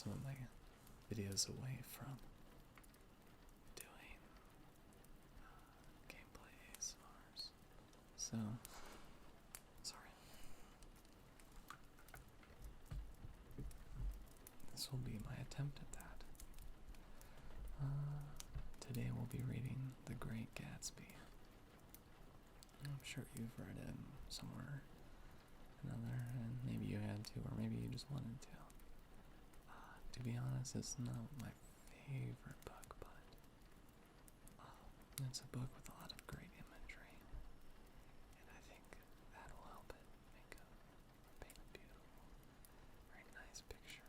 some of my videos away from doing gameplay ASMRs. So, sorry. This will be my attempt at that. Today we'll be reading The Great Gatsby. I'm sure you've read it somewhere or another, and maybe you had to, or maybe you just wanted to. To be honest, it's not my favorite book, but it's a book with a lot of great imagery, and I think that will help it paint a beautiful, very nice picture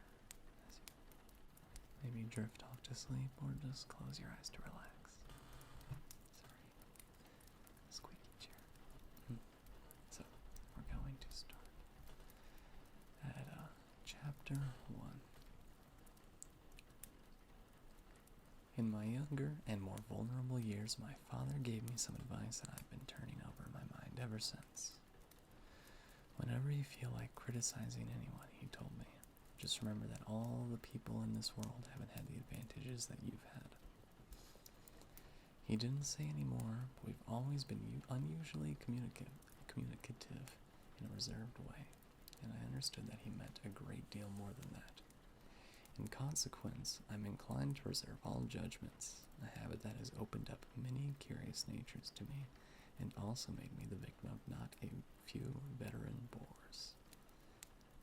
as you maybe drift off to sleep or just close your eyes to relax. Sorry, squeaky chair. So, we're going to start at chapter 1. In my younger and more vulnerable years, my father gave me some advice that I've been turning over in my mind ever since. Whenever you feel like criticizing anyone, he told me, just remember that all the people in this world haven't had the advantages that you've had. He didn't say any more, but we've always been unusually communicative in a reserved way, and I understood that he meant a great deal more than that. In consequence, I'm inclined to reserve all judgments, a habit that has opened up many curious natures to me, and also made me the victim of not a few veteran bores.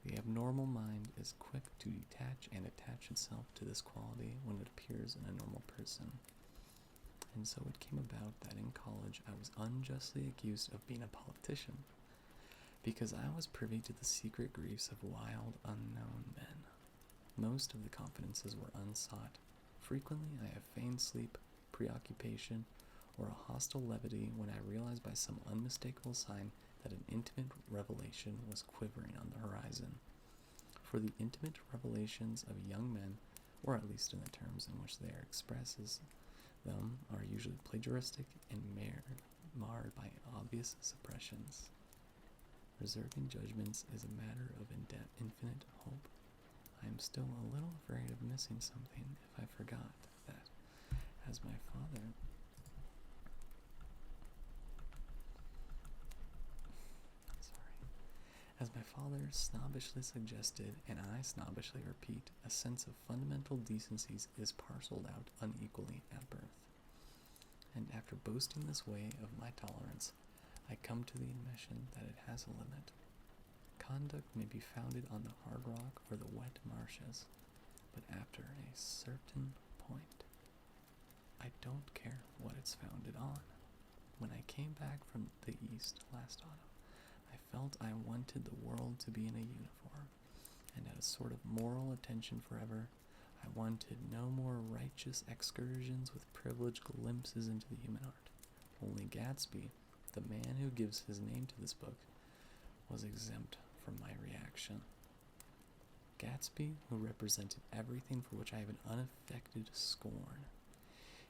The abnormal mind is quick to detach and attach itself to this quality when it appears in a normal person. And so it came about that in college I was unjustly accused of being a politician, because I was privy to the secret griefs of wild, unknown men. Most of the confidences were unsought. Frequently I have feigned sleep, preoccupation, or a hostile levity when I realized by some unmistakable sign that an intimate revelation was quivering on the horizon. For the intimate revelations of young men, or at least in the terms in which they are expresses them, are usually plagiaristic and marred by obvious suppressions. Reserving judgments is a matter of infinite hope. I am still a little afraid of missing something if I forgot that, as my father snobbishly suggested, and I snobbishly repeat, a sense of fundamental decencies is parceled out unequally at birth. And after boasting this way of my tolerance, I come to the admission that it has a limit. Conduct may be founded on the hard rock or the wet marshes, but after a certain point, I don't care what it's founded on. When I came back from the East last autumn, I felt I wanted the world to be in a uniform, and at a sort of moral attention forever. I wanted no more righteous excursions with privileged glimpses into the human heart. Only Gatsby, the man who gives his name to this book, was exempt from my reaction. Gatsby, who represented everything for which I have an unaffected scorn.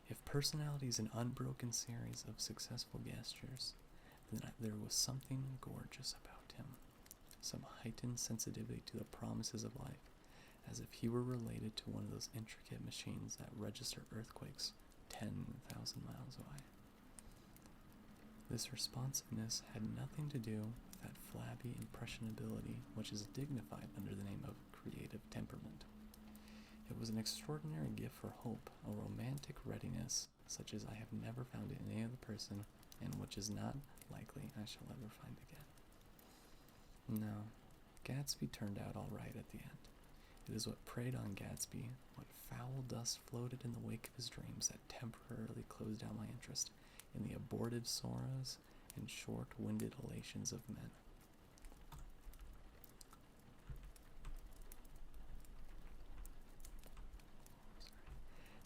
If personality is an unbroken series of successful gestures, then there was something gorgeous about him, some heightened sensitivity to the promises of life, as if he were related to one of those intricate machines that register earthquakes 10,000 miles away. This responsiveness had nothing to do with that flabby impressionability which is dignified under the name of creative temperament. It was an extraordinary gift for hope, a romantic readiness such as I have never found in any other person, and which is not likely I shall ever find again. No, Gatsby turned out all right at the end. It is what preyed on Gatsby, what foul dust floated in the wake of his dreams, that temporarily closed down my interest in the abortive sorrows and short-winded elations of men.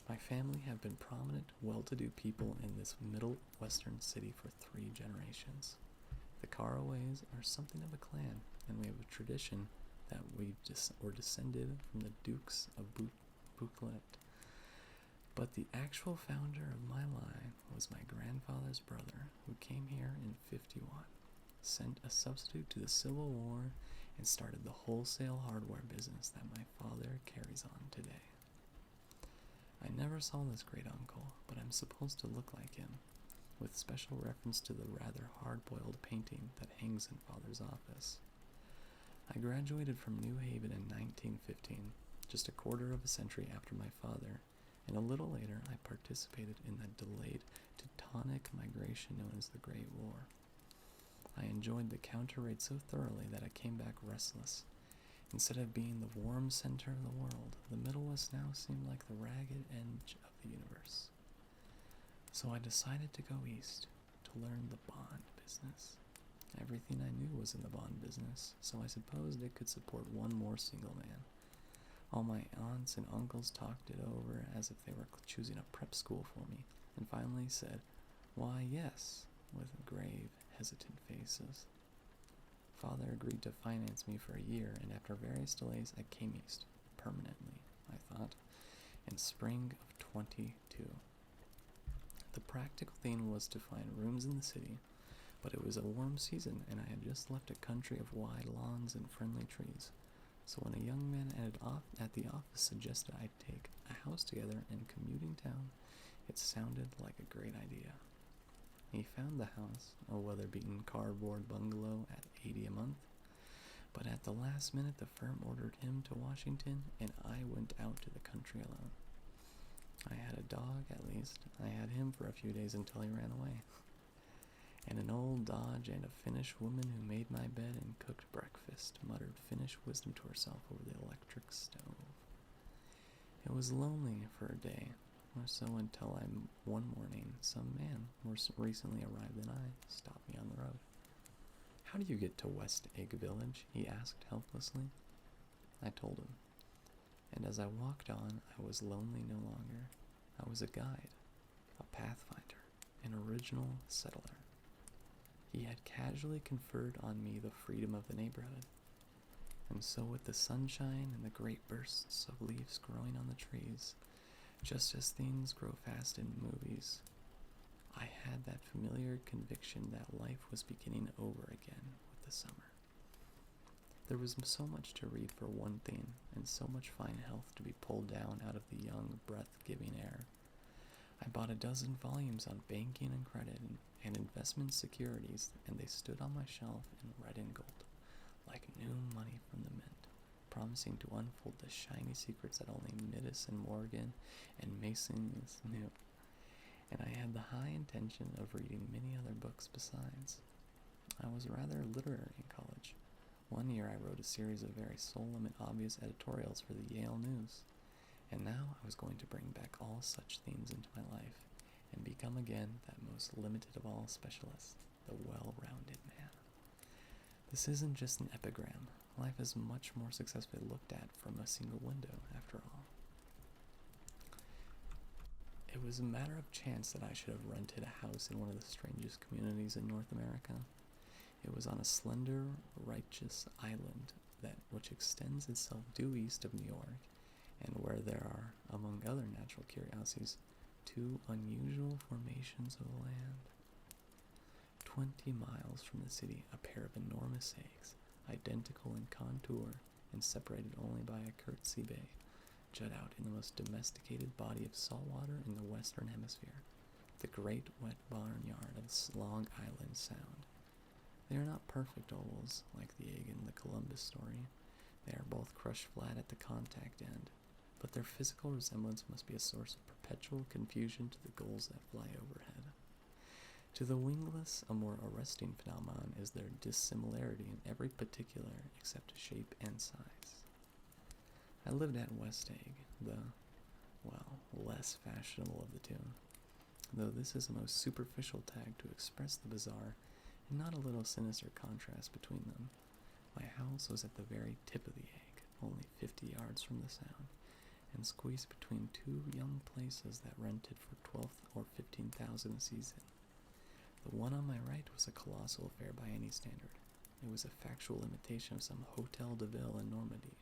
My family have been prominent, well-to-do people in this middle western city for 3 generations. The Caraways are something of a clan, and we have a tradition that were descended from the Dukes of Buccleuch. But the actual founder of my line was my grandfather's brother, who came here in '51. sent a substitute to the Civil War, and started the wholesale hardware business that my father carries on today. I never saw this great uncle, but I'm supposed to look like him, with special reference to the rather hard-boiled painting that hangs in Father's office. I graduated from New Haven in 1915, just a quarter of a century after my father, and a little later I participated in the delayed Teutonic migration known as the Great War. I enjoyed the counter raid so thoroughly that I came back restless. Instead of being the warm center of the world, the Middle West now seemed like the ragged edge of the universe. So I decided to go east to learn the bond business. Everything I knew was in the bond business, so I supposed it could support one more single man. All my aunts and uncles talked it over as if they were choosing a prep school for me, and finally said, "Why, yes," with grave, hesitant faces. Father agreed to finance me for a year, and after various delays, I came east, permanently, I thought, in spring of 22. The practical thing was to find rooms in the city, but it was a warm season, and I had just left a country of wide lawns and friendly trees. So when a young man at the office suggested I take a house together in commuting town, it sounded like a great idea. He found the house, a weather-beaten cardboard bungalow at $80 a month, but at the last minute the firm ordered him to Washington, and I went out to the country alone. I had a dog, at least. I had him for a few days until he ran away. And an old Dodge and a Finnish woman who made my bed and cooked breakfast, muttered Finnish wisdom to herself over the electric stove. It was lonely for a day or so until one morning, some man more recently arrived than I stopped me on the road. "How do you get to West Egg Village?" he asked helplessly. I told him, and as I walked on, I was lonely no longer. I was a guide, a pathfinder, an original settler. He had casually conferred on me the freedom of the neighborhood. And so with the sunshine and the great bursts of leaves growing on the trees, just as things grow fast in movies, I had that familiar conviction that life was beginning over again with the summer. There was so much to read for one thing, and so much fine health to be pulled down out of the young, breath-giving air. I bought a dozen volumes on banking and credit and investment securities, and they stood on my shelf in red and gold, like new money from the mint, promising to unfold the shiny secrets that only Midas and Morgan and Masons knew. And I had the high intention of reading many other books besides. I was rather literary in college. One year I wrote a series of very solemn and obvious editorials for the Yale News, and now I was going to bring back all such themes into my life and become again that most limited of all specialists, the well-rounded man. This isn't just an epigram. Life is much more successfully looked at from a single window, after all. It was a matter of chance that I should have rented a house in one of the strangest communities in North America. It was on a slender, righteous island which extends itself due east of New York, and where there are, among other natural curiosities, two unusual formations of land. 20 miles from the city, a pair of enormous eggs, identical in contour and separated only by a Curtsey Bay, jut out in the most domesticated body of salt water in the Western Hemisphere, the great wet barnyard of Long Island Sound. They are not perfect ovals, like the egg in the Columbus story. They are both crushed flat at the contact end, but their physical resemblance must be a source of perpetual confusion to the gulls that fly overhead. To the wingless, a more arresting phenomenon is their dissimilarity in every particular except shape and size. I lived at West Egg, the, less fashionable of the two, though this is a most superficial tag to express the bizarre and not a little sinister contrast between them. My house was at the very tip of the egg, only 50 yards from the Sound, and squeezed between two young places that rented for $12,000 or $15,000 a season. The one on my right was a colossal affair by any standard. It was a factual imitation of some Hotel de Ville in Normandy,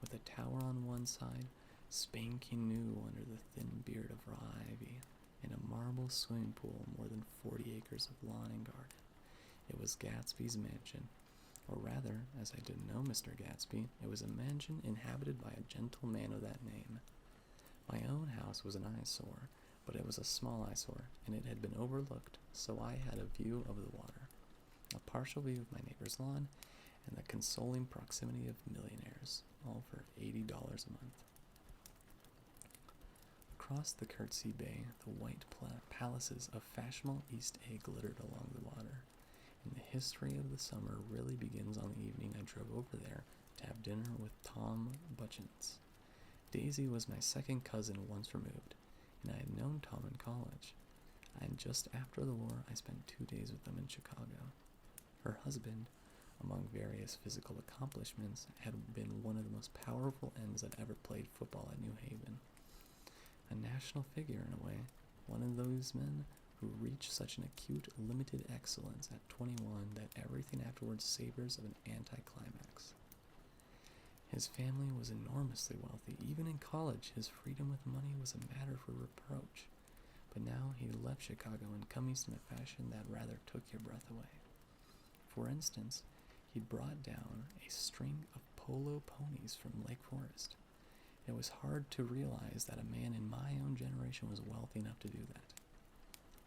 with a tower on one side, spanking new under the thin beard of raw ivy, and a marble swimming pool more than 40 acres of lawn and garden. It was Gatsby's mansion. Or rather, as I didn't know Mr. Gatsby, it was a mansion inhabited by a gentle man of that name. My own house was an eyesore, but it was a small eyesore, and it had been overlooked, so I had a view of the water, a partial view of my neighbor's lawn, and the consoling proximity of millionaires, all for $80 a month. Across the Curtsey Bay, the white palaces of fashionable East Egg glittered along the water, and the history of the summer really begins on the evening I drove over there to have dinner with Tom Butchins. Daisy was my second cousin once removed, and I had known Tom in college. And just after the war, I spent 2 days with them in Chicago. Her husband, among various physical accomplishments, had been one of the most powerful ends that ever played football at New Haven. A national figure in a way, one of those men who reached such an acute, limited excellence at 21 that everything afterwards savors of an anticlimax. His family was enormously wealthy. Even in college, his freedom with money was a matter for reproach. But now he left Chicago and come east in a fashion that rather took your breath away. For instance, he brought down a string of polo ponies from Lake Forest. It was hard to realize that a man in my own generation was wealthy enough to do that.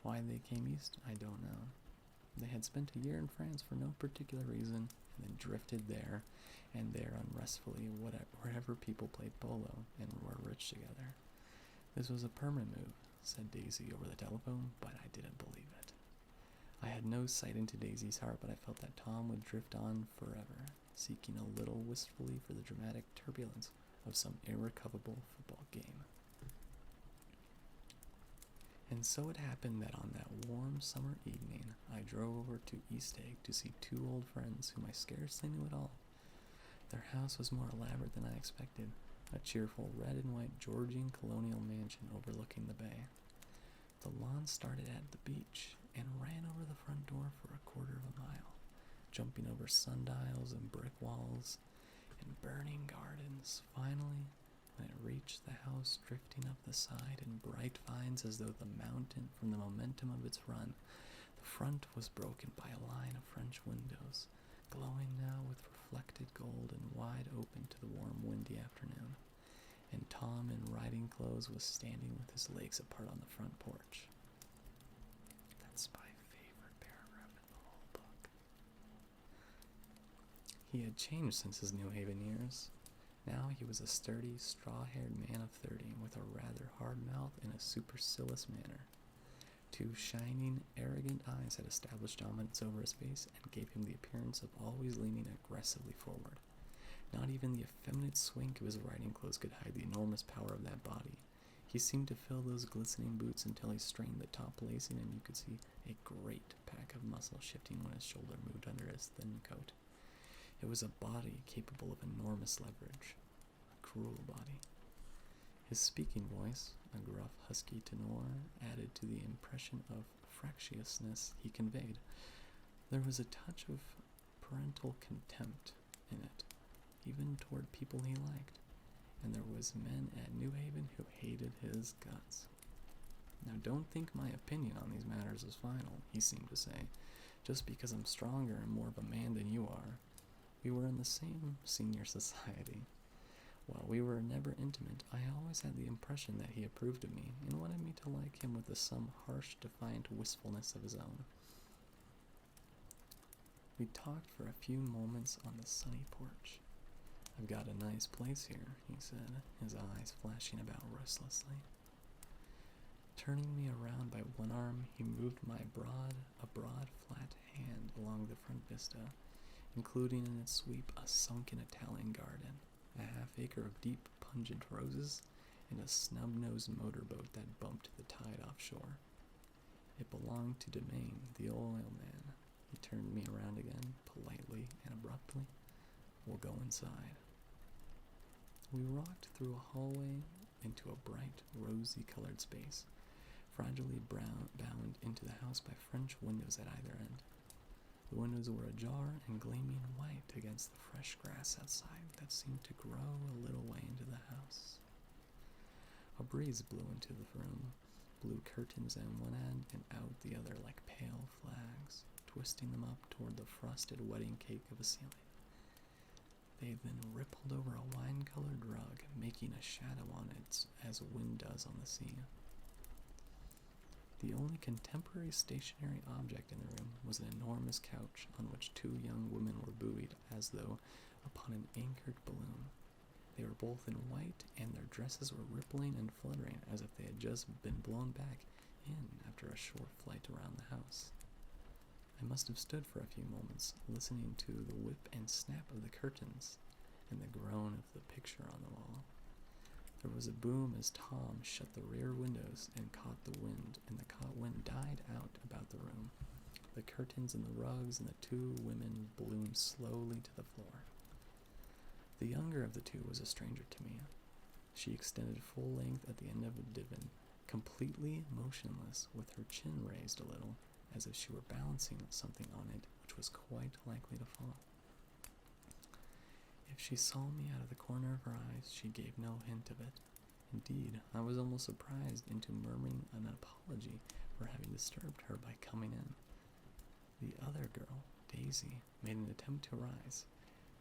Why they came east, I don't know. They had spent a year in France for no particular reason, and then drifted there and there unrestfully wherever people played polo and were rich together. This was a permanent move, said Daisy over the telephone, but I didn't believe it. I had no sight into Daisy's heart, but I felt that Tom would drift on forever, seeking a little wistfully for the dramatic turbulence of some irrecoverable football game. And so it happened that on that warm summer evening, I drove over to East Egg to see 2 old friends whom I scarcely knew at all. Their house was more elaborate than I expected, a cheerful red and white Georgian colonial mansion overlooking the bay. The lawn started at the beach and ran over the front door for a quarter of a mile, jumping over sundials and brick walls and burning gardens. Finally, when it reached the house, drifting up the side in bright vines as though the mountain from the momentum of its run, the front was broken by a line of French windows, glowing now with reflected gold and wide open to the warm, windy afternoon. And Tom, in riding clothes, was standing with his legs apart on the front porch. That's my favorite paragraph in the whole book. He had changed since his New Haven years. Now he was a sturdy, straw-haired man of 30, with a rather hard mouth and a supercilious manner. 2 shining, arrogant eyes had established dominance over his face and gave him the appearance of always leaning aggressively forward. Not even the effeminate swink of his riding clothes could hide the enormous power of that body. He seemed to fill those glistening boots until he strained the top lacing, and you could see a great pack of muscle shifting when his shoulder moved under his thin coat. It was a body capable of enormous leverage, a cruel body. His speaking voice, a gruff, husky tenor, added to the impression of fractiousness he conveyed. There was a touch of parental contempt in it, even toward people he liked, and there was men at New Haven who hated his guts. Now, don't think my opinion on these matters is final, he seemed to say, just because I'm stronger and more of a man than you are. We were in the same senior society. While we were never intimate, I always had the impression that he approved of me and wanted me to like him with some harsh, defiant wistfulness of his own. We talked for a few moments on the sunny porch. I've got a nice place here, he said, his eyes flashing about restlessly. Turning me around by one arm, he moved a broad, flat hand along the front vista, including in its sweep a sunken Italian garden, a half-acre of deep, pungent roses, and a snub-nosed motorboat that bumped the tide offshore. It belonged to Domain, the oil man. He turned me around again, politely and abruptly. We'll go inside. We walked through a hallway into a bright, rosy-colored space, fragilely bound into the house by French windows at either end. The windows were ajar and gleaming white against the fresh grass outside that seemed to grow a little way into the house. A breeze blew into the room, blew curtains in one end and out the other like pale flags, twisting them up toward the frosted wedding cake of a ceiling. They then rippled over a wine-colored rug, making a shadow on it as wind does on the sea. The only contemporary stationary object in the room was an enormous couch on which two young women were buoyed as though upon an anchored balloon. They were both in white, and their dresses were rippling and fluttering as if they had just been blown back in after a short flight around the house. I must have stood for a few moments, listening to the whip and snap of the curtains and the groan of the picture on the wall. There was a boom as Tom shut the rear windows and caught the wind, and the caught wind died out about the room. The curtains and the rugs and the two women ballooned slowly to the floor. The younger of the two was a stranger to me. She extended full length at the end of a divan, completely motionless, with her chin raised a little, as if she were balancing something on it which was quite likely to fall. If she saw me out of the corner of her eyes, she gave no hint of it. Indeed, I was almost surprised into murmuring an apology for having disturbed her by coming in. The other girl, Daisy, made an attempt to rise.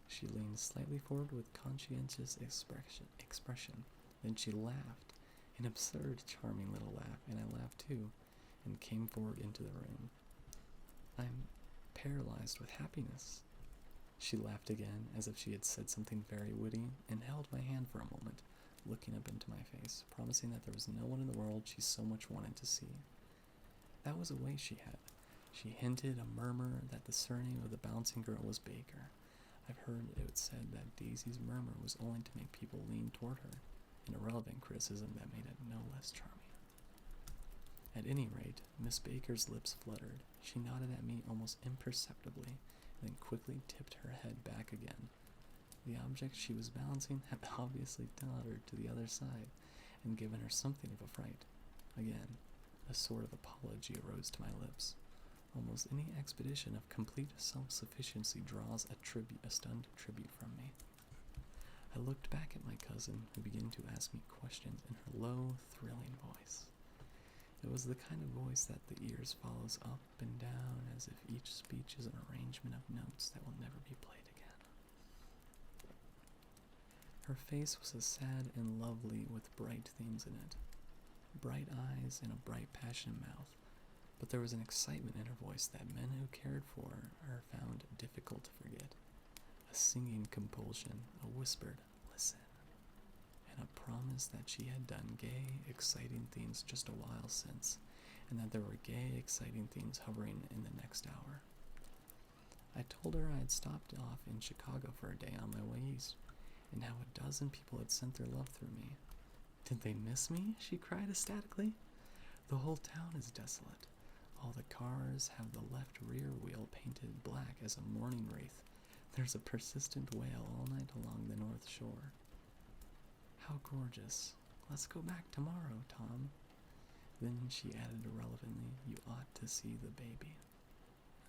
She leaned slightly forward with conscientious expression. Then she laughed, an absurd, charming little laugh, and I laughed too, and came forward into the room. I'm paralyzed with happiness. She laughed again, as if she had said something very witty, and held my hand for a moment, looking up into my face, promising that there was no one in the world she so much wanted to see. That was a way she had. She hinted a murmur that the surname of the bouncing girl was Baker. I've heard it said that Daisy's murmur was only to make people lean toward her, an irrelevant criticism that made it no less charming. At any rate, Miss Baker's lips fluttered. She nodded at me almost imperceptibly, and then quickly tipped her head back again. The object she was balancing had obviously tottered to the other side, and given her something of a fright. Again, a sort of apology arose to my lips. Almost any expedition of complete self-sufficiency draws a stunned tribute from me. I looked back at my cousin, who began to ask me questions in her low, thrilling voice. It was the kind of voice that the ears follows up and down as if each speech is an arrangement of notes that will never be played again. Her face was as sad and lovely with bright things in it. Bright eyes and a bright, passionate mouth. But there was an excitement in her voice that men who cared for her found difficult to forget. A singing compulsion, a whispered, "Listen," and a promise that she had done gay, exciting things just a while since, and that there were gay, exciting things hovering in the next hour. I told her I had stopped off in Chicago for a day on my way east, and how a dozen people had sent their love through me. "Did they miss me?" she cried ecstatically. "The whole town is desolate. All the cars have the left rear wheel painted black as a mourning wreath. There's a persistent wail all night along the North Shore. How gorgeous. Let's go back tomorrow, Tom." Then she added irrelevantly, "You ought to see the baby."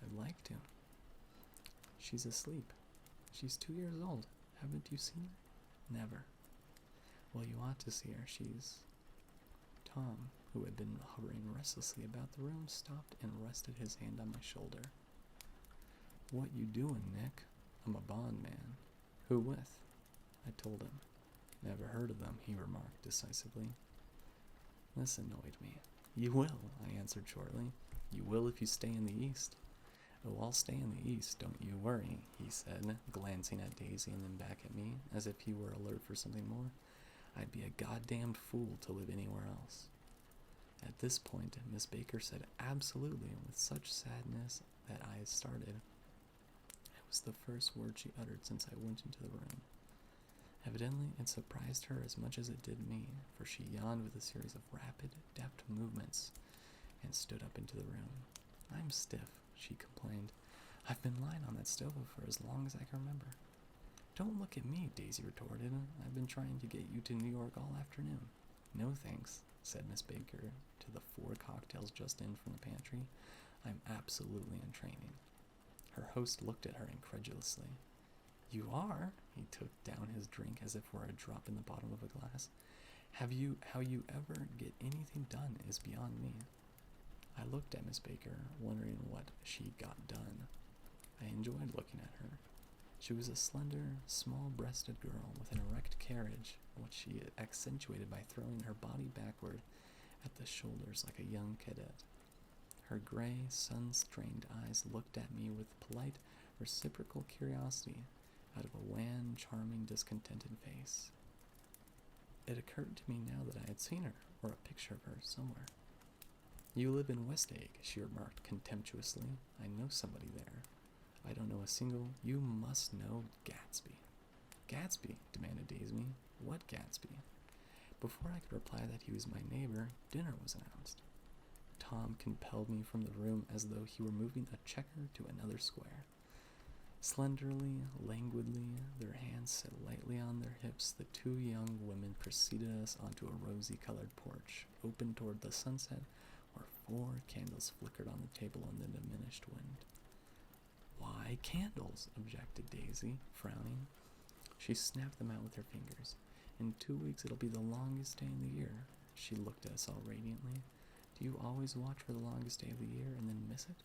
"I'd like to." "She's asleep. She's 2 years old. Haven't you seen her?" "Never." "Well, you ought to see her. She's..." Tom, who had been hovering restlessly about the room, stopped and rested his hand on my shoulder. "What you doing, Nick?" "I'm a bond man." "Who with?" I told him. "Never heard of them," he remarked decisively. This annoyed me. "You will," I answered shortly. "You will if you stay in the East." "Oh, I'll stay in the East, don't you worry," he said, glancing at Daisy and then back at me, as if he were alert for something more. "I'd be a goddamned fool to live anywhere else." At this point, Miss Baker said absolutely, and with such sadness that I started. It was the first word she uttered since I went into the room. Evidently, it surprised her as much as it did me, for she yawned with a series of rapid, deft movements and stood up into the room. "I'm stiff," she complained. "I've been lying on that stove for as long as I can remember." "Don't look at me," Daisy retorted. "I've been trying to get you to New York all afternoon." "No thanks," said Miss Baker to the 4 cocktails just in from the pantry. "I'm absolutely in training." Her host looked at her incredulously. "You are?" He took down his drink as if it were a drop in the bottom of a glass. How you ever get anything done is beyond me." I looked at Miss Baker, wondering what she'd got done. I enjoyed looking at her. She was a slender, small-breasted girl with an erect carriage, which she accentuated by throwing her body backward at the shoulders like a young cadet. Her gray, sun-strained eyes looked at me with polite, reciprocal curiosity out of a wan, charming, discontented face. It occurred to me now that I had seen her, or a picture of her, somewhere. "You live in West Egg," she remarked contemptuously. "I know somebody there." "I don't know a single—" "You must know Gatsby." "Gatsby?" demanded Daisy. "What Gatsby?" Before I could reply that he was my neighbor, dinner was announced. Tom compelled me from the room as though he were moving a checker to another square. Slenderly, languidly, their hands set lightly on their hips, the two young women preceded us onto a rosy-colored porch, open toward the sunset, where 4 candles flickered on the table in the diminished wind. "Why candles?" objected Daisy, frowning. She snapped them out with her fingers. "In 2 weeks it'll be the longest day in the year." She looked at us all radiantly. "Do you always watch for the longest day of the year and then miss it?"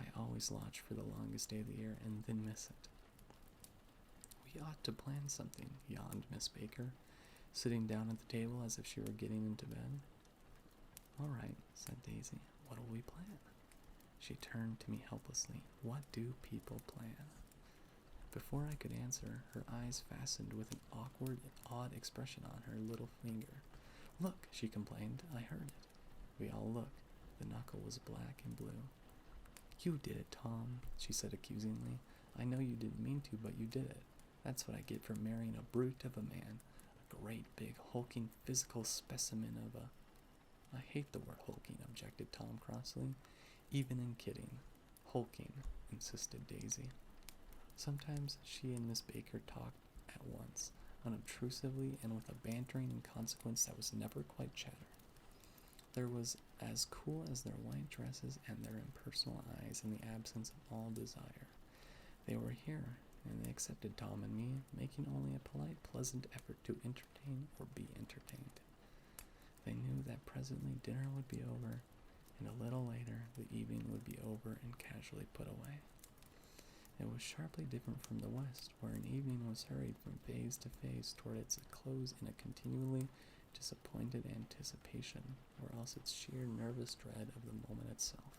"I always watch for the longest day of the year and then miss it." "We ought to plan something," yawned Miss Baker, sitting down at the table as if she were getting into bed. "All right," said Daisy. "What'll we plan?" She turned to me helplessly. "What do people plan?" Before I could answer, her eyes fastened with an awkward, odd expression on her little finger. "Look," she complained. "I heard it." We all looked. The knuckle was black and blue. "You did it, Tom," she said accusingly. "I know you didn't mean to, but you did it. That's what I get for marrying a brute of a man. A great big hulking physical specimen of a—" "I hate the word hulking," objected Tom crossly. "Even in kidding." "Hulking," insisted Daisy. Sometimes she and Miss Baker talked at once, unobtrusively and with a bantering inconsequence that was never quite chatter. There was as cool as their white dresses and their impersonal eyes in the absence of all desire. They were here, and they accepted Tom and me, making only a polite, pleasant effort to entertain or be entertained. They knew that presently dinner would be over, and a little later the evening would be over and casually put away. It was sharply different from the West, where an evening was hurried from phase to phase toward its close in a continually disappointed anticipation, or else its sheer nervous dread of the moment itself.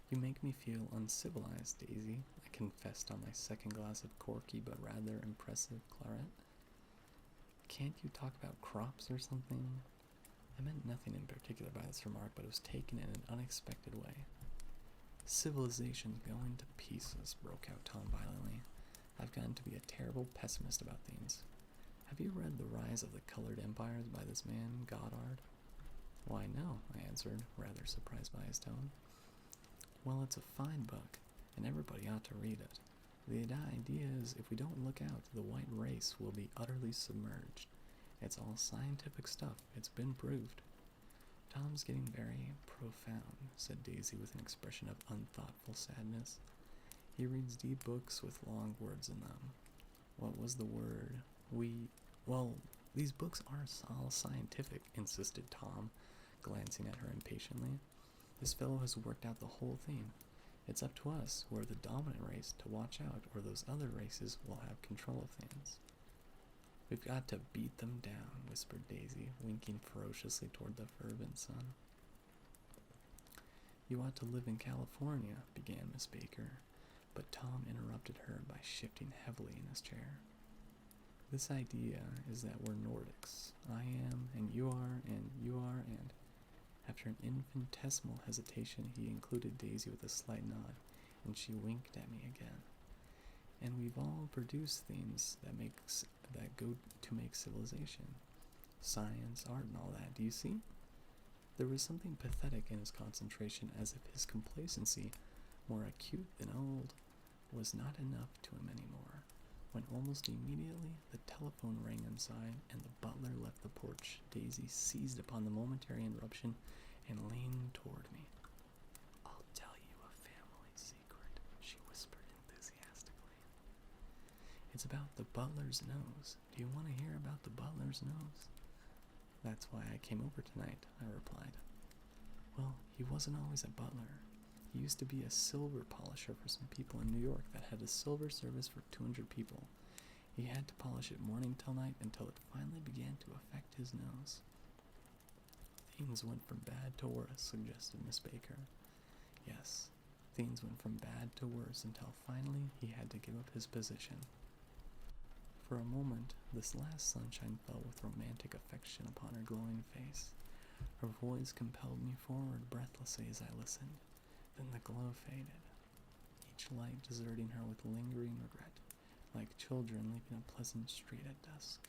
"You make me feel uncivilized, Daisy," I confessed on my second glass of corky but rather impressive claret. "Can't you talk about crops or something?" I meant nothing in particular by this remark, but it was taken in an unexpected way. "Civilization's going to pieces," broke out Tom violently. "I've gotten to be a terrible pessimist about things. Have you read The Rise of the Colored Empires by this man, Goddard?" "Why, no," I answered, rather surprised by his tone. "Well, it's a fine book, and everybody ought to read it. The idea is, if we don't look out, the white race will be utterly submerged. It's all scientific stuff. It's been proved." "Tom's getting very profound," said Daisy with an expression of unthoughtful sadness. "He reads deep books with long words in them. What was the word? Well, these books aren't all scientific," insisted Tom, glancing at her impatiently. "This fellow has worked out the whole thing. It's up to us, who are the dominant race, to watch out, or those other races will have control of things." "We've got to beat them down," whispered Daisy, winking ferociously toward the fervent sun. "You ought to live in California," began Miss Baker, but Tom interrupted her by shifting heavily in his chair. "This idea is that we're Nordics. I am, and you are, and you are, and—" After an infinitesimal hesitation, he included Daisy with a slight nod, and she winked at me again. "And we've all produced things that go to make civilization. Science, art, and all that. Do you see?" There was something pathetic in his concentration, as if his complacency, more acute than old, was not enough to him anymore, when almost immediately the telephone rang inside and the butler left the porch. Daisy seized upon the momentary interruption and leaned toward me. "I'll tell you a family secret," she whispered enthusiastically. "It's about the butler's nose. Do you want to hear about the butler's nose?" "That's why I came over tonight," I replied. Well, he wasn't always a butler. He used to be a silver polisher for some people in New York that had a silver service for 200 people. He had to polish it morning till night until it finally began to affect his nose. Things went from bad to worse, suggested Miss Baker. Yes, things went from bad to worse until finally he had to give up his position. For a moment, this last sunshine fell with romantic affection upon her glowing face. Her voice compelled me forward breathlessly as I listened. Then the glow faded, each light deserting her with lingering regret, like children leaving a pleasant street at dusk.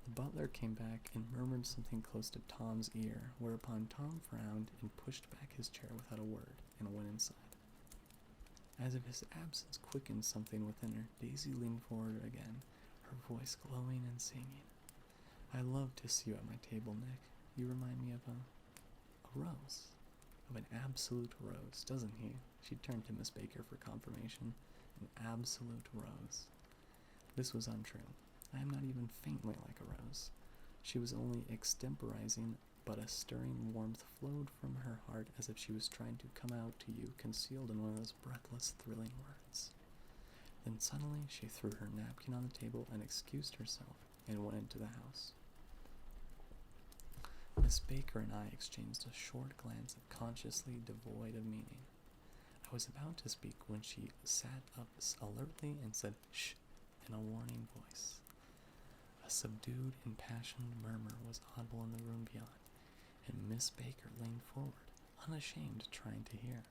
The butler came back and murmured something close to Tom's ear, whereupon Tom frowned and pushed back his chair without a word and went inside. As if his absence quickened something within her, Daisy leaned forward again, her voice glowing and singing. I love to see you at my table, Nick. You remind me of a rose. Of an absolute rose, doesn't he? She turned to Miss Baker for confirmation. An absolute rose. This was untrue. I am not even faintly like a rose. She was only extemporizing, but a stirring warmth flowed from her heart as if she was trying to come out to you, concealed in one of those breathless, thrilling words. Then suddenly she threw her napkin on the table and excused herself and went into the house. Miss Baker and I exchanged a short glance of consciously devoid of meaning. I was about to speak when she sat up alertly and said, "Shh," in a warning voice. A subdued, impassioned murmur was audible in the room beyond, and Miss Baker leaned forward, unashamed, trying to hear.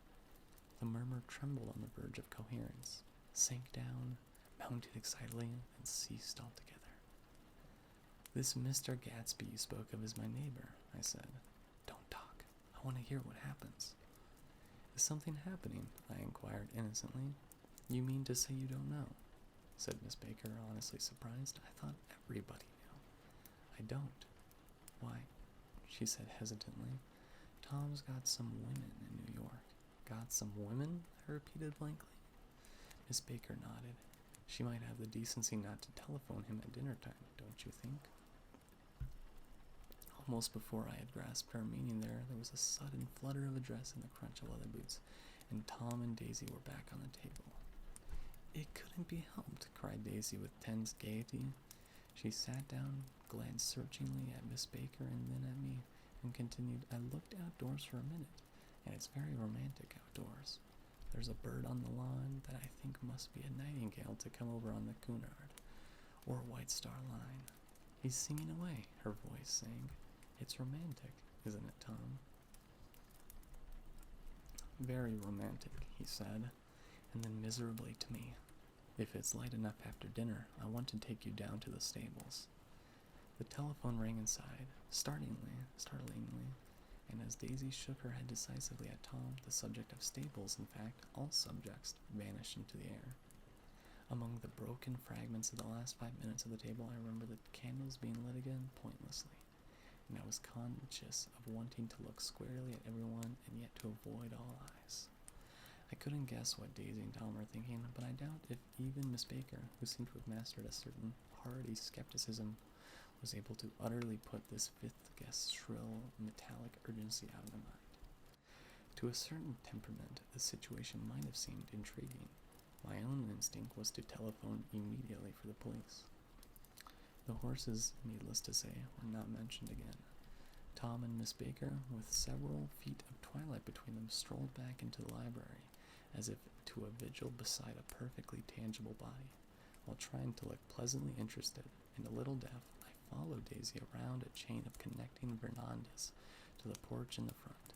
The murmur trembled on the verge of coherence, sank down, mounted excitedly, and ceased altogether. This Mr. Gatsby you spoke of is my neighbor, I said. Don't talk. I want to hear what happens. Is something happening? I inquired innocently. You mean to say you don't know? Said Miss Baker, honestly surprised. I thought everybody knew. I don't. Why? She said hesitantly. Tom's got some women in New York. Got some women? I repeated blankly. Miss Baker nodded. She might have the decency not to telephone him at dinner time, don't you think? Almost before I had grasped her meaning there was a sudden flutter of a dress and the crunch of leather boots, and Tom and Daisy were back on the table. It couldn't be helped, cried Daisy with tense gaiety. She sat down, glanced searchingly at Miss Baker and then at me, and continued, I looked outdoors for a minute, and it's very romantic outdoors. There's a bird on the lawn that I think must be a nightingale to come over on the Cunard, or a White Star Line. He's singing away, her voice sang. It's romantic, isn't it, Tom? Very romantic, he said, and then miserably to me. If it's light enough after dinner, I want to take you down to the stables. The telephone rang inside, startlingly, and as Daisy shook her head decisively at Tom, the subject of stables, in fact, all subjects, vanished into the air. Among the broken fragments of the last 5 minutes of the table, I remember the candles being lit again pointlessly, and I was conscious of wanting to look squarely at everyone and yet to avoid all eyes. I couldn't guess what Daisy and Tom were thinking, but I doubt if even Miss Baker, who seemed to have mastered a certain hearty skepticism, was able to utterly put this fifth guest's shrill, metallic urgency out of my mind. To a certain temperament, the situation might have seemed intriguing. My own instinct was to telephone immediately for the police. The horses, needless to say, were not mentioned again. Tom and Miss Baker, with several feet of twilight between them, strolled back into the library, as if to a vigil beside a perfectly tangible body. While trying to look pleasantly interested and a little deaf, I followed Daisy around a chain of connecting verandas to the porch in the front.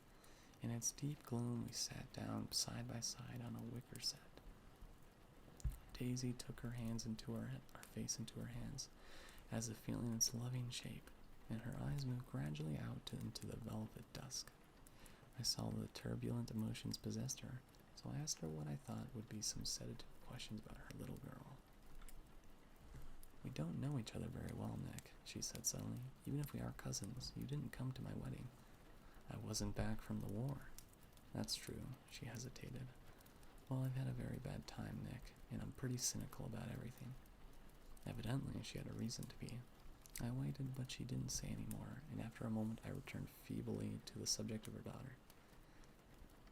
In its deep gloom, we sat down side by side on a wicker set. Daisy took her face into her hands, as if feeling its loving shape, and her eyes moved gradually out into the velvet dusk. I saw the turbulent emotions possessed her, so I asked her what I thought would be some sedative questions about her little girl. We don't know each other very well, Nick, she said suddenly. Even if we are cousins, you didn't come to my wedding. I wasn't back from the war. That's true, she hesitated. Well, I've had a very bad time, Nick, and I'm pretty cynical about everything. Evidently, she had a reason to be. I waited, but she didn't say any more, and after a moment I returned feebly to the subject of her daughter.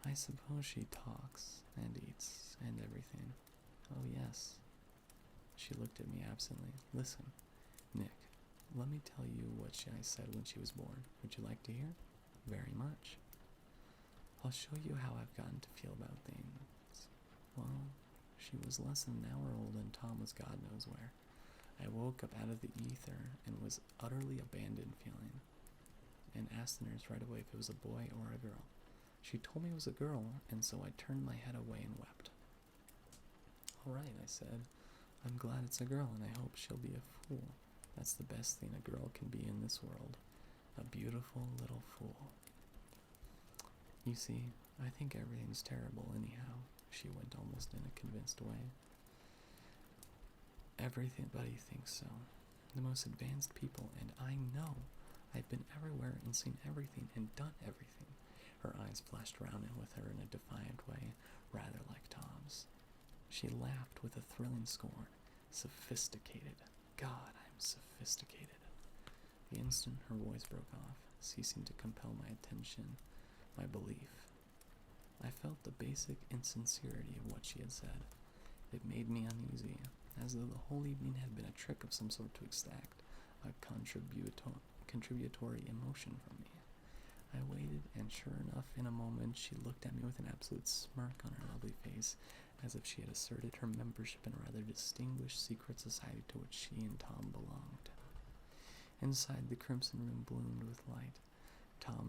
I suppose she talks, and eats, and everything. Oh, yes. She looked at me absently. Listen, Nick, let me tell you what I said when she was born. Would you like to hear? Very much. I'll show you how I've gotten to feel about things. Well, she was less than an hour old and Tom was God knows where. I woke up out of the ether and was utterly abandoned feeling, and asked the nurse right away if it was a boy or a girl. She told me it was a girl, and so I turned my head away and wept. All right, I said. I'm glad it's a girl, and I hope she'll be a fool. That's the best thing a girl can be in this world. A beautiful little fool. You see, I think everything's terrible anyhow, she went almost in a convinced way. Everybody thinks so. The most advanced people, and I know. I've been everywhere and seen everything and done everything. Her eyes flashed round with her in a defiant way, rather like Tom's. She laughed with a thrilling scorn. Sophisticated. God, I'm sophisticated. The instant her voice broke off, ceasing to compel my attention, my belief. I felt the basic insincerity of what she had said. It made me uneasy, as though the whole evening had been a trick of some sort to extract a contributory emotion from me. I waited, and sure enough, in a moment, she looked at me with an absolute smirk on her lovely face, as if she had asserted her membership in a rather distinguished secret society to which she and Tom belonged. Inside, the crimson room bloomed with light. Tom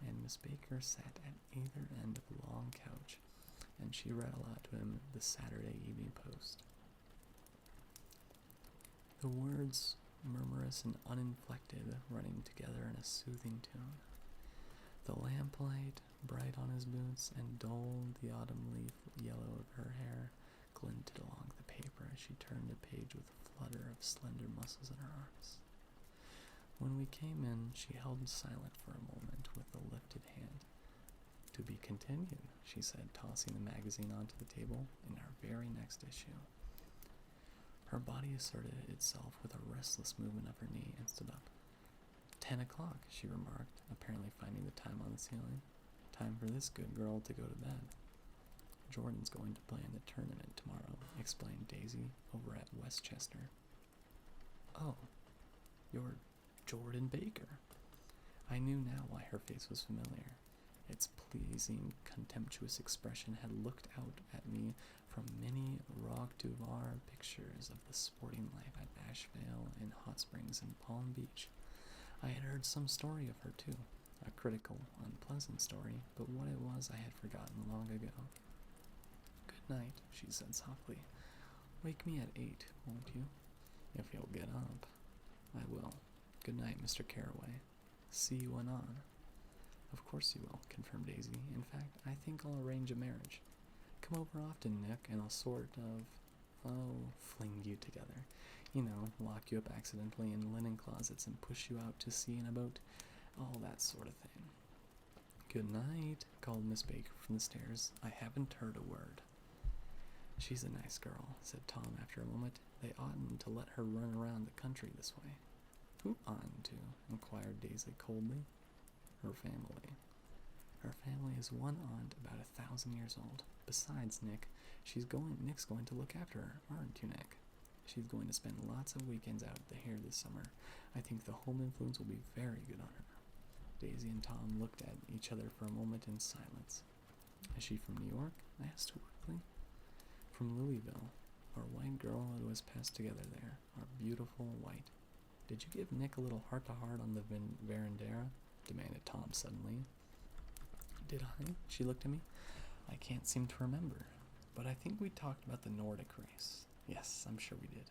and Miss Baker sat at either end of a long couch, and she read aloud to him the Saturday Evening Post. The words, murmurous and uninflected, running together in a soothing tune. The lamplight, bright on his boots, and dulled the autumn leaf yellow of her hair, glinted along the paper as she turned a page with a flutter of slender muscles in her arms. When we came in, she held silent for a moment with a lifted hand. To be continued, she said, tossing the magazine onto the table. In our very next issue. Her body asserted itself with a restless movement of her knee and stood up. 10 o'clock, she remarked, apparently finding the time on the ceiling. Time for this good girl to go to bed. Jordan's going to play in the tournament tomorrow, explained Daisy, over at Westchester. Oh, you're Jordan Baker. I knew now why her face was familiar. Its pleasing, contemptuous expression had looked out at me from many Rock du Var pictures of the sporting life at Asheville and Hot Springs and Palm Beach. I had heard some story of her, too. A critical, unpleasant story, but what it was I had forgotten long ago. Good night, she said softly. Wake me at 8, won't you? If you'll get up. I will. Good night, Mr. Carraway. See you anon. Of course you will, confirmed Daisy. In fact, I think I'll arrange a marriage. Come over often, Nick, and I'll fling you together. You know, lock you up accidentally in linen closets and push you out to sea in a boat. All that sort of thing. Good night, called Miss Baker from the stairs. I haven't heard a word. She's a nice girl, said Tom after a moment. They oughtn't to let her run around the country this way. Who oughtn't to? Inquired Daisy coldly. Her family. Her family is one aunt about 1,000 years old. Besides, Nick's going to look after her, aren't you, Nick? She's going to spend lots of weekends out here this summer. I think the home influence will be very good on her. Daisy and Tom looked at each other for a moment in silence. Is she from New York? I asked quickly. From Louisville. Our white girl who has passed together there. Our beautiful white. Did you give Nick a little heart-to-heart on the verandera? Demanded Tom suddenly. Did I? She looked at me. I can't seem to remember, but I think we talked about the Nordic race. Yes, I'm sure we did.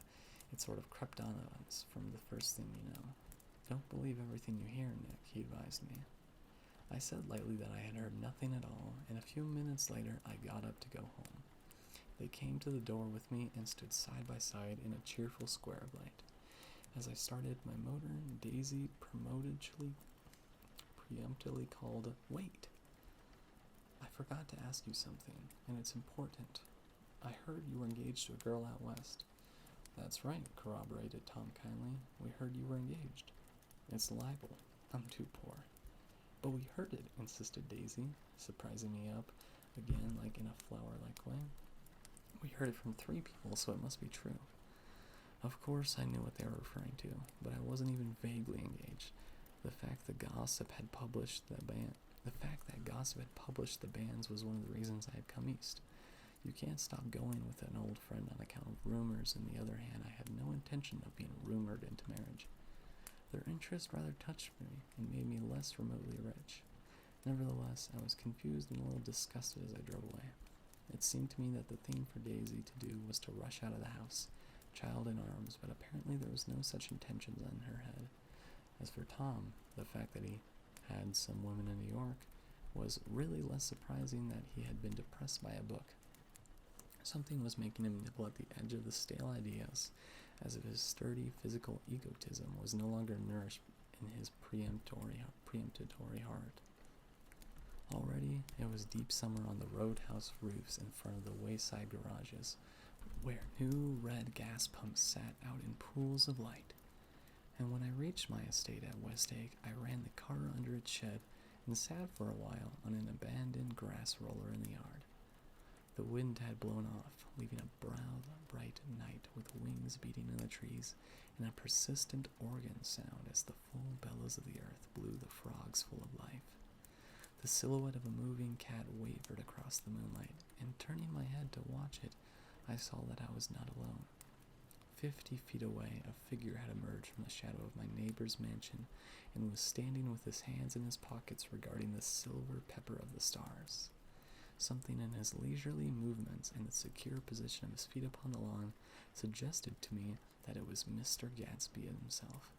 It sort of crept on us from the first thing you know. Don't believe everything you hear, Nick, he advised me. I said lightly that I had heard nothing at all, and a few minutes later I got up to go home. They came to the door with me and stood side by side in a cheerful square of light. As I started my motor, Daisy preemptively called, Wait! I forgot to ask you something, and it's important. I heard you were engaged to a girl out west. That's right, corroborated Tom kindly. We heard you were engaged. It's libel. I'm too poor. But we heard it, insisted Daisy, surprising me up again, like in a flower-like way. We heard it from 3 people, so it must be true. Of course I knew what they were referring to, but I wasn't even vaguely engaged. The fact that gossip had published the banns was one of the reasons I had come east. You can't stop going with an old friend on account of rumors. On the other hand, I had no intention of being rumored into marriage. Their interest rather touched me and made me less remotely rich. Nevertheless, I was confused and a little disgusted as I drove away. It seemed to me that the thing for Daisy to do was to rush out of the house, child in arms, but apparently there was no such intention in her head. As for Tom, the fact that he had some women in New York was really less surprising that he had been depressed by a book. Something was making him nibble at the edge of the stale ideas, as if his sturdy physical egotism was no longer nourished in his preemptory heart. Already, it was deep summer on the roadhouse roofs in front of the wayside garages, where new red gas pumps sat out in pools of light. And when I reached my estate at West Egg, I ran the car under its shed and sat for a while on an abandoned grass roller in the yard. The wind had blown off, leaving a brown, bright night with wings beating in the trees and a persistent organ sound as the full bellows of the earth blew the frogs full of life. The silhouette of a moving cat wavered across the moonlight, and turning my head to watch it, I saw that I was not alone. 50 feet away, a figure had emerged from the shadow of my neighbor's mansion and was standing with his hands in his pockets regarding the silver pepper of the stars. Something in his leisurely movements and the secure position of his feet upon the lawn suggested to me that it was Mr. Gatsby himself,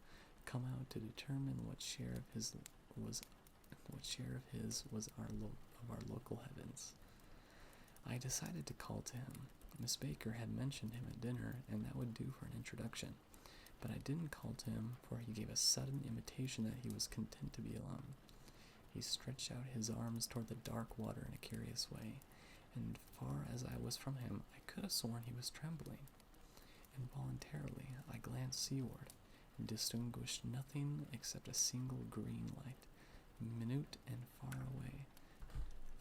come out to determine what share of his was our local heavens. I decided to call to him. Miss Baker had mentioned him at dinner, and that would do for an introduction. But I didn't call to him, for he gave a sudden intimation that he was content to be alone. He stretched out his arms toward the dark water in a curious way, and far as I was from him, I could have sworn he was trembling. Involuntarily, I glanced seaward, and distinguished nothing except a single green light, minute and far away.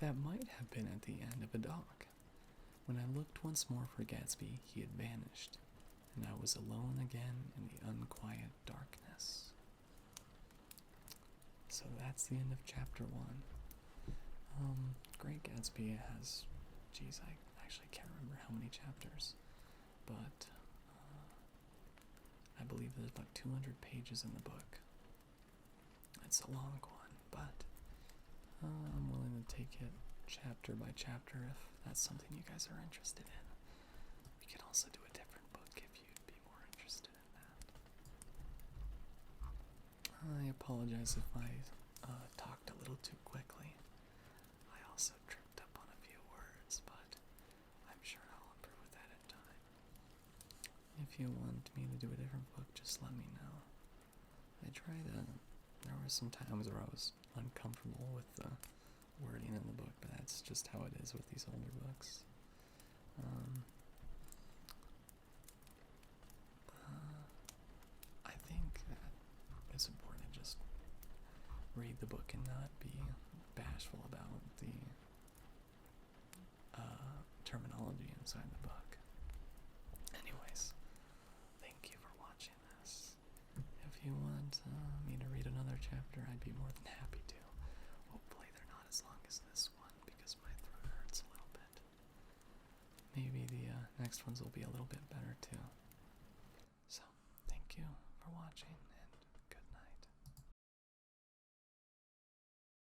That might have been at the end of a dock. When I looked once more for Gatsby, he had vanished, and I was alone again in the unquiet darkness. So that's the end of chapter 1. Great Gatsby has, I actually can't remember how many chapters, but I believe there's about 200 pages in the book. It's a long one, but I'm willing to take it chapter by chapter if that's something you guys are interested in. We could also do a different book if you'd be more interested in that. I apologize if I talked a little too quickly. I also tripped up on a few words, but I'm sure I'll improve with that in time. If you want me to do a different book, just let me know. There were some times where I was uncomfortable with the wording in the book, but that's just how it is with these older books. I think that it's important to just read the book and not be bashful about the terminology inside the book. Anyways, thank you for watching this. If you want me to read another chapter, I'd be more than happy to. Hopefully they're not as long as this one, because my throat hurts a little bit. Maybe the next ones will be a little bit better too.